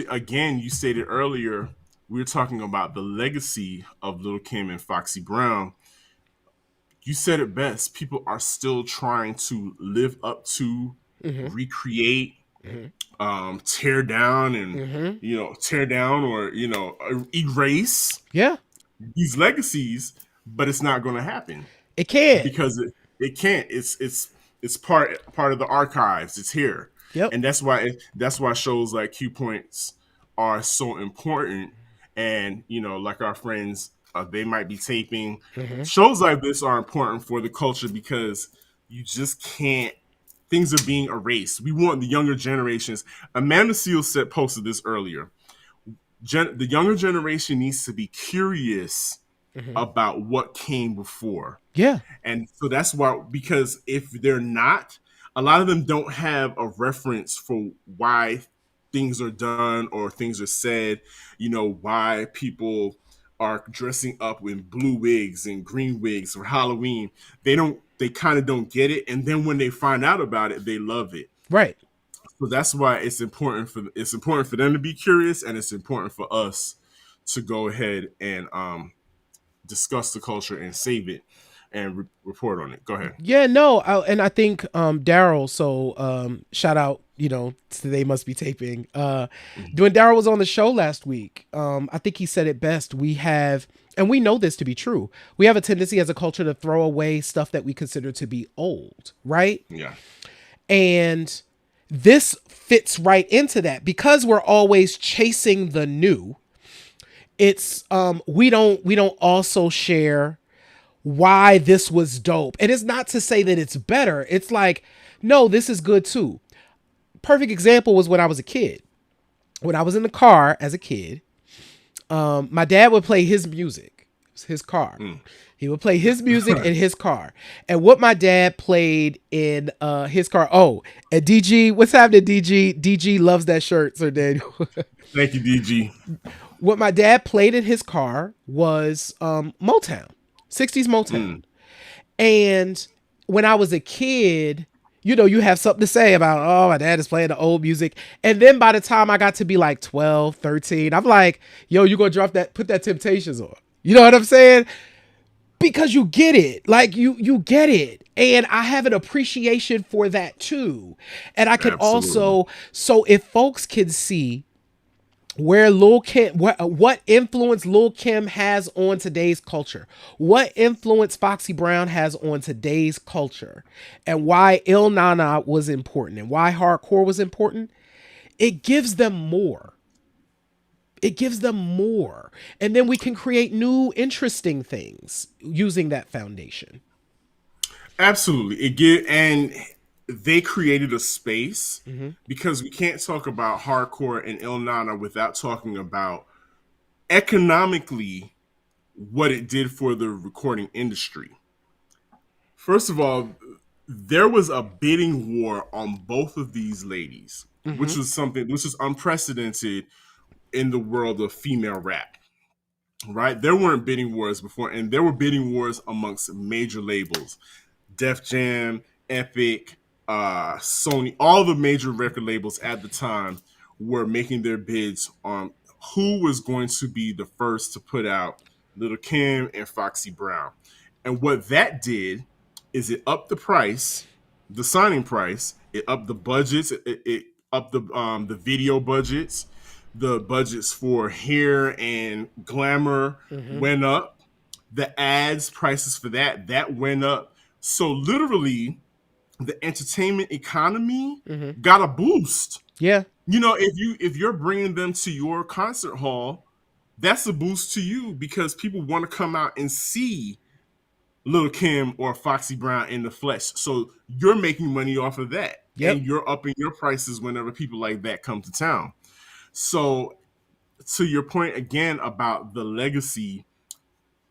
again, you stated earlier, we were talking about the legacy of Lil Kim and Foxy Brown. You said it best. People are still trying to live up to, recreate, tear down, and tear down or erase these legacies, but it's not going to happen.
It can't,
because it can't. It's part of the archives. It's here.
Yep.
And that's why shows like Q Points are so important. And like our friends, they might be taping. Shows like this are important for the culture because you just can't. Things are being erased. We want the younger generations. Amanda Seals posted this earlier. The younger generation needs to be curious about what came before.
Yeah.
And so that's why, because if they're not, a lot of them don't have a reference for why things are done or things are said, why people are dressing up in blue wigs and green wigs for Halloween. They kind of don't get it. And then when they find out about it, they love it.
Right.
So that's why it's important for them to be curious, and it's important for us to go ahead and discuss the culture and save it and report on it. Go ahead.
Yeah, no, and I think Daryl. So shout out, Today Must Be Taping. When Daryl was on the show last week, I think he said it best. We have, and we know this to be true, we have a tendency as a culture to throw away stuff that we consider to be old, right?
Yeah.
And this fits right into that because we're always chasing the new. It's we don't also share why this was dope. And it's not to say that it's better. It's like, no, this is good too. Perfect example was when I was a kid. When I was in the car as a kid, my dad would play his music. It was his car. He would play his music in his car. And what my dad played in his car. Oh, and DG, what's happening, DG? DG loves that shirt, Sir Daniel.
Thank you, DG.
What my dad played in his car was Motown. 60s Motown. And when I was a kid, you have something to say about, oh, my dad is playing the old music. And then by the time I got to be like 12, 13, I'm like, yo, you gonna put that Temptations on. You know what I'm saying? Because you get it. Like you get it. And I have an appreciation for that too. And I can also, so if folks can see where Lil Kim, what influence Lil Kim has on today's culture, what influence Foxy Brown has on today's culture, and why Il Nana was important and why hardcore was important, it gives them more. It gives them more. And then we can create new, interesting things using that foundation.
Absolutely. And they created a space because we can't talk about hardcore and Il Nana without talking about economically what it did for the recording industry. First of all, there was a bidding war on both of these ladies, which was unprecedented in the world of female rap. Right? There weren't bidding wars before, and there were bidding wars amongst major labels. Def Jam, Epic, Sony, all the major record labels at the time were making their bids on who was going to be the first to put out Lil Kim and Foxy Brown. And what that did is it upped the price, the signing price, it upped the budgets, it upped the video budgets, the budgets for hair and glamour went up. The ads prices for that went up. So literally, the entertainment economy got a boost.
Yeah.
You know, if you're bringing them to your concert hall, that's a boost to you because people want to come out and see Lil Kim or Foxy Brown in the flesh. So you're making money off of that.
Yep.
And you're upping your prices whenever people like that come to town. So to your point again about the legacy,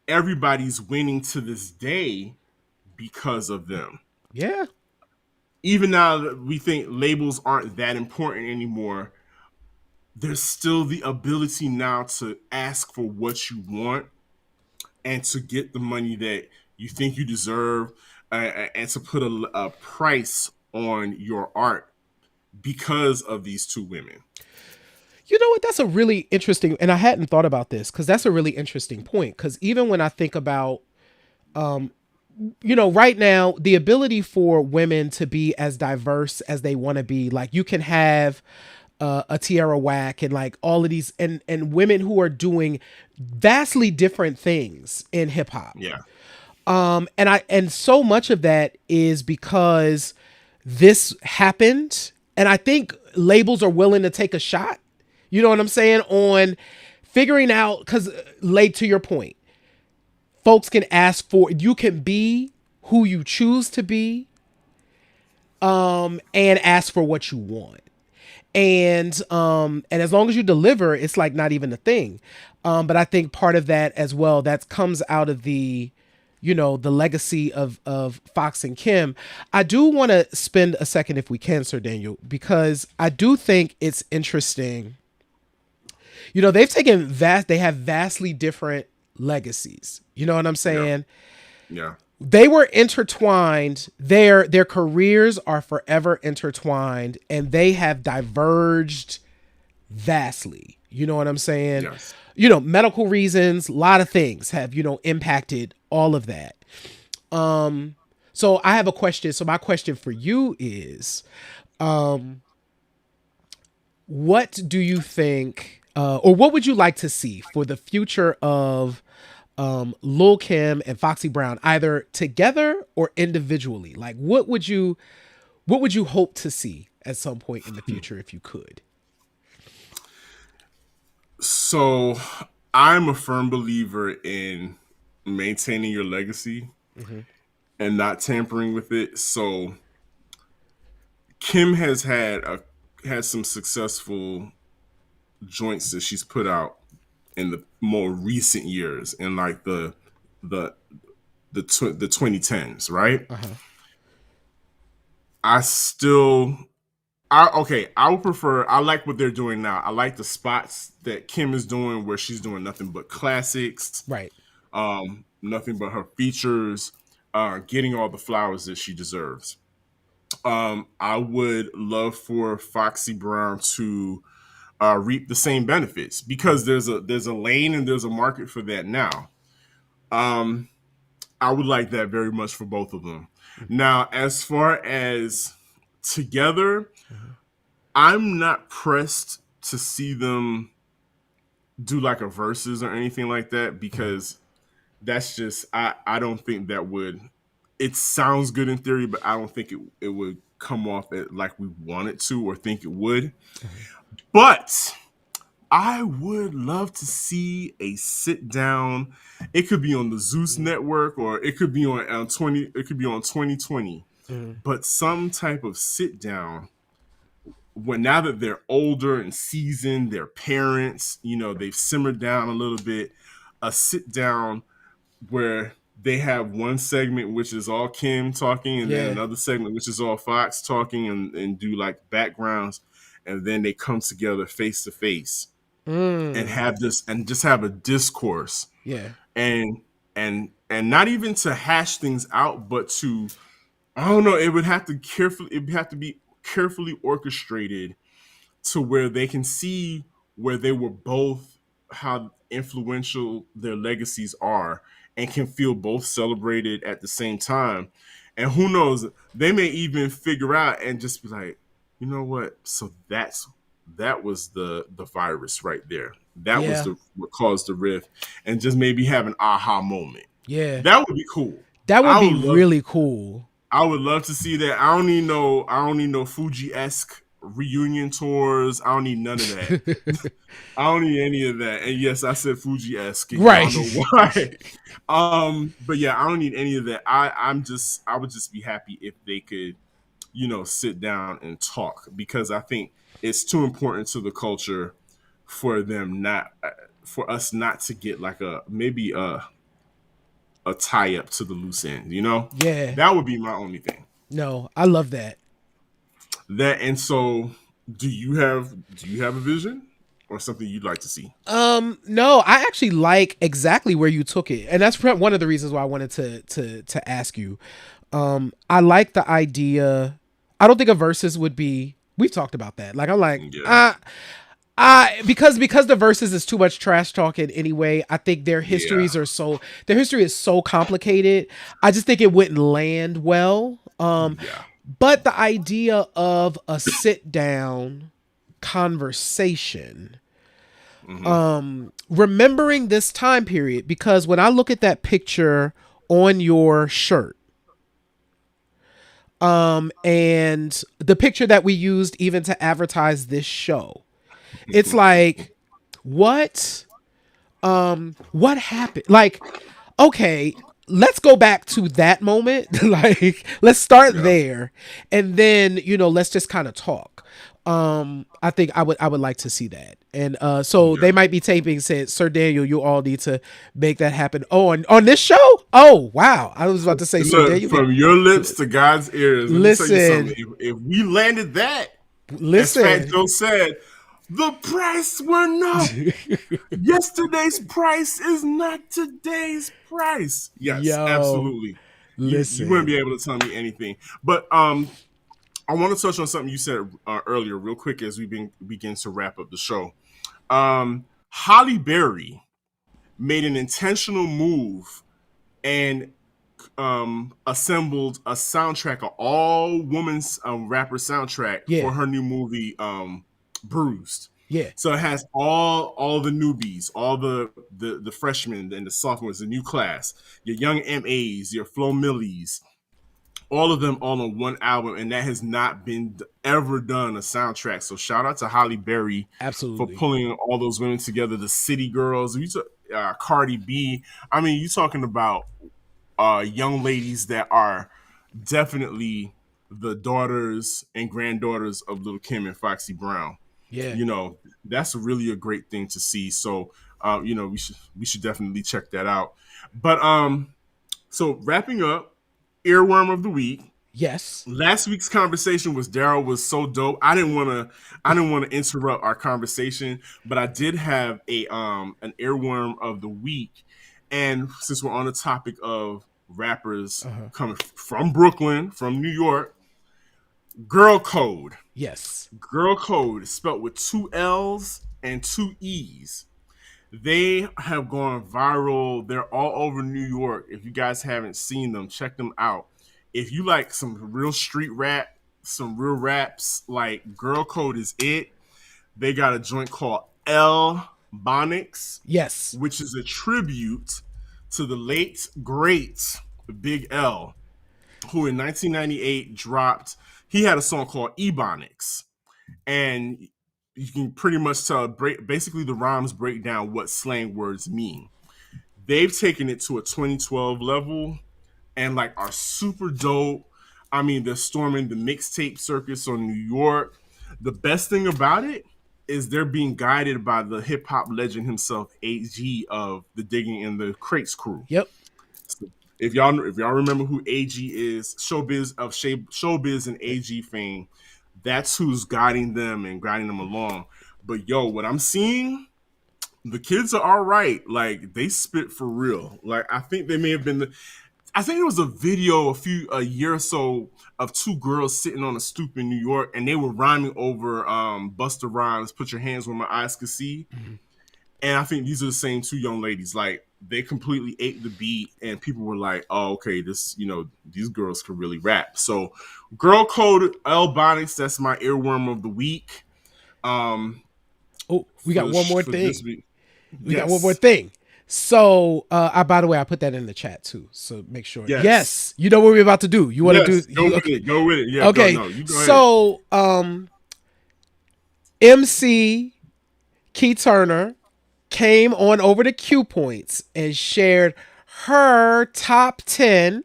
everybody's winning to this day because of them.
Yeah.
Even now that we think labels aren't that important anymore, there's still the ability now to ask for what you want and to get the money that you think you deserve and to put a price on your art because of these two women.
You know what? That's a really interesting, and I hadn't thought about this because that's a really interesting point. Because even when I think about, right now, the ability for women to be as diverse as they want to be, like you can have a Tierra Whack and like all of these, and women who are doing vastly different things in hip hop.
Yeah.
And so much of that is because this happened, and I think labels are willing to take a shot. You know what I'm saying? On figuring out, because late to your point, folks can ask for, you can be who you choose to be, and ask for what you want. And as long as you deliver, it's like not even a thing. But I think part of that as well, that comes out of the legacy of Fox and Kim. I do want to spend a second, if we can, Sir Daniel, because I do think it's interesting. They've taken they have vastly different legacies. You know what I'm saying?
Yeah.
They were intertwined. Their careers are forever intertwined, and they have diverged vastly. You know what I'm saying?
Yes.
Medical reasons, a lot of things have, impacted all of that. So I have a question. So my question for you is, what do you think, or what would you like to see for the future of Lil Kim and Foxy Brown, either together or individually? Like, what would you hope to see at some point in the future if you could?
So I'm a firm believer in maintaining your legacy and not tampering with it. So Kim has had some successful joints that she's put out in the more recent years, in like the 2010s, right? I would prefer, I like what they're doing now. I like the spots that Kim is doing where she's doing nothing but classics.
Right.
Nothing but her features, getting all the flowers that she deserves. I would love for Foxy Brown to reap the same benefits because there's a lane and there's a market for that now. I would like that very much for both of them. Now, as far as together, I'm not pressed to see them do like a versus or anything like that because that's just, I don't think that would, it sounds good in theory, but I don't think it would come off like we want it to or think it would. But I would love to see a sit down. It could be on the Zeus network, or it could be on 20. It could be on 2020.
Mhm.
But some type of sit down when, now that they're older and seasoned, they're parents. They've simmered down a little bit. A sit down where they have one segment which is all Kim talking, and then
Yeah.
another segment which is all Fox talking, and do like backgrounds, and then they come together face to face and
Mm.
have this, and just have a discourse,
Yeah.
and not even to hash things out, but to, I don't know, it would have to be carefully orchestrated to where they can see where they were both, how influential their legacies are, and can feel both celebrated at the same time. And who knows, they may even figure out and just be like, you know what? So that was the virus right there. That was
Yeah.
the what caused the rift, and just maybe have an aha moment.
Yeah.
That would be cool.
That would
I
be
would love
really cool.
I would love to see that. I don't need no Fuji-esque reunion tours. I don't need none of that. I don't need any of that. And yes, I said Fuji-esque, and
Right.
y'all know why. But yeah, I don't need any of that. I would just be happy if they could, sit down and talk, because I think it's too important to the culture for them not, for us not to get like maybe a tie up to the loose end.
Yeah.
That would be my only thing.
No, I love that.
And so, do you have a vision or something you'd like to see?
No, I actually like exactly where you took it. And that's one of the reasons why I wanted to ask you. I like the idea. I don't think a versus would be, we've talked about that. Like, I'm like,
Yeah.
because the verses is too much trash talking anyway. I think their histories
Yeah.
their history is so complicated. I just think it wouldn't land well.
Yeah.
But the idea of a sit down conversation, remembering this time period, because when I look at that picture on your shirt, and the picture that we used even to advertise this show, it's like, what happened? Like, okay, let's go back to that moment. Like, let's start there, and then, let's just kind of talk. I think I would like to see that. And so they might be taping, said, Sir Daniel, you all need to make that happen. Oh, on this show? Oh, wow. I was about to say, Sir
Look,
Daniel.
from your lips to God's ears. Let me tell you
Listen.
something. If we landed that, as
Listen.
Fat Joe said, the price went up. Yesterday's price is not today's price. Yes,
Yo,
absolutely.
listen.
You wouldn't be able to tell me anything. But I want to touch on something you said earlier, real quick, as we begin to wrap up the show. Holly Berry made an intentional move and assembled a soundtrack, an all women's rapper soundtrack for her new movie, Bruised.
Yeah.
So it has all the newbies, all the freshmen and the sophomores, the new class, your young MAs, your Flo Millies, all of them all on one album, and that has not been ever done, a soundtrack. So shout out to Holly Berry,
absolutely,
for pulling all those women together. The City Girls, Cardi B. I mean, you're talking about young ladies that are definitely the daughters and granddaughters of Lil Kim and Foxy Brown.
Yeah,
that's really a great thing to see. So we should definitely check that out. But so wrapping up, Earworm of the Week.
Yes.
Last week's conversation Daryl was so dope. I didn't want to interrupt our conversation, but I did have an Earworm of the Week. And since we're on the topic of rappers coming from Brooklyn, from New York, Girl Code.
Yes.
Girl Code is spelled with 2 L's and 2 E's. They have gone viral. They're all over New York. If you guys haven't seen them, check them out. If you like some real street rap, some real raps, like Girl Code is it. They got a joint called L Bonics.
Yes.
Which is a tribute to the late, great Big L, who in 1998 dropped, he had a song called Ebonics. And you can pretty much tell. Basically, the rhymes break down what slang words mean. They've taken it to a 2012 level and like are super dope. I mean, they're storming the mixtape circus on New York. The best thing about it is they're being guided by the hip hop legend himself, AG of the Digging in the Crates crew.
Yep.
So if y'all remember who AG is, showbiz and AG fame, that's who's guiding them and guiding them along. But yo, what I'm seeing, the kids are all right. Like they spit for real. Like I think they may have been I think there was a video a year or so of two girls sitting on a stoop in New York, and they were rhyming over Busta Rhymes' "Put Your Hands Where My Eyes Could See." Mm-hmm. And I think these are the same two young ladies. Like they completely ate the beat, and people were like, "Oh, okay, these girls can really rap." So, Girl Code L-Bonics, that's my earworm of the week.
We got one more thing. We got one more thing. So, by the way, I put that in the chat too. So make sure. Yes. You know what we're about to do. You want to do?
Go with it. Yeah.
Okay.
You go
so, MC Key Turner came on over to Q Points and shared her top 10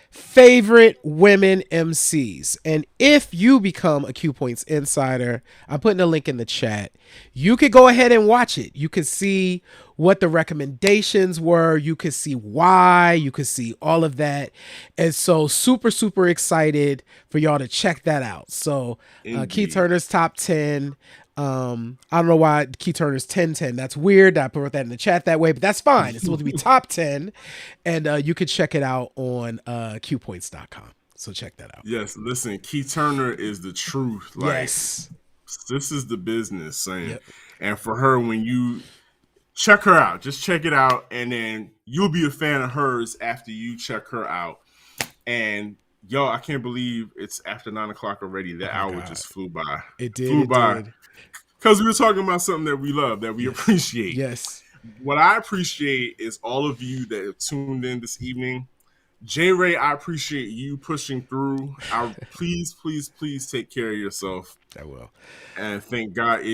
favorite women MCs. And if you become a Q Points insider, I'm putting a link in the chat. You could go ahead and watch it. You could see what the recommendations were. You could see why. You could see all of that. And so super, super excited for y'all to check that out. So Key Turner's top 10. I don't know why Key Turner's 10-10. That's weird. I put that in the chat that way, but that's fine. It's supposed to be top 10. And you can check it out on qpoints.com. So check that out.
Yes, listen, Key Turner is the truth. Like,
yes.
This is the business. And for her, when you check her out, just check it out. And then you'll be a fan of hers after you check her out. And yo, I can't believe it's after 9 o'clock already. That hour just flew by.
It did.
Because we were talking about something that we love, that we appreciate.
Yes.
What I appreciate is all of you that have tuned in this evening. J. Ray, I appreciate you pushing through. Please take care of yourself.
I will.
And thank God,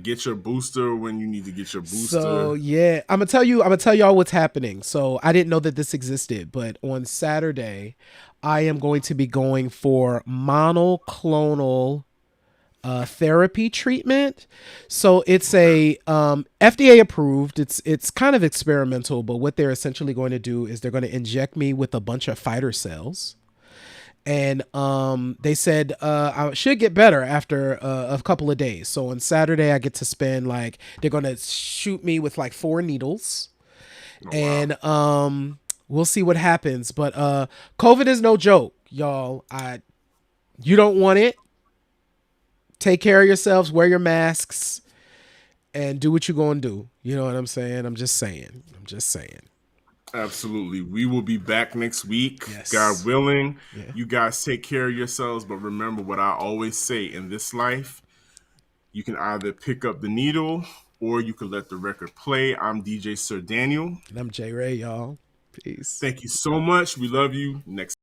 get your booster when you need to get your booster.
So yeah, I'm gonna tell y'all what's happening. So I didn't know that this existed, but on Saturday, I am going to be going for monoclonal therapy treatment. So it's a FDA approved. It's kind of experimental, but what they're essentially going to do is they're going to inject me with a bunch of fighter cells. And they said I should get better after a couple of days. So on Saturday, I get to spend they're going to shoot me with 4 needles. Oh, and wow. We'll see what happens. But COVID is no joke, y'all. You don't want it. Take care of yourselves, wear your masks, and do what you're going to do. You know what I'm saying? I'm just saying.
Absolutely. We will be back next week,
yes.
God willing. Yeah. You guys take care of yourselves, but remember what I always say in this life, you can either pick up the needle or you can let the record play. I'm DJ Sir Daniel.
And I'm J. Ray, y'all. Peace.
Thank you so much. We love you. Next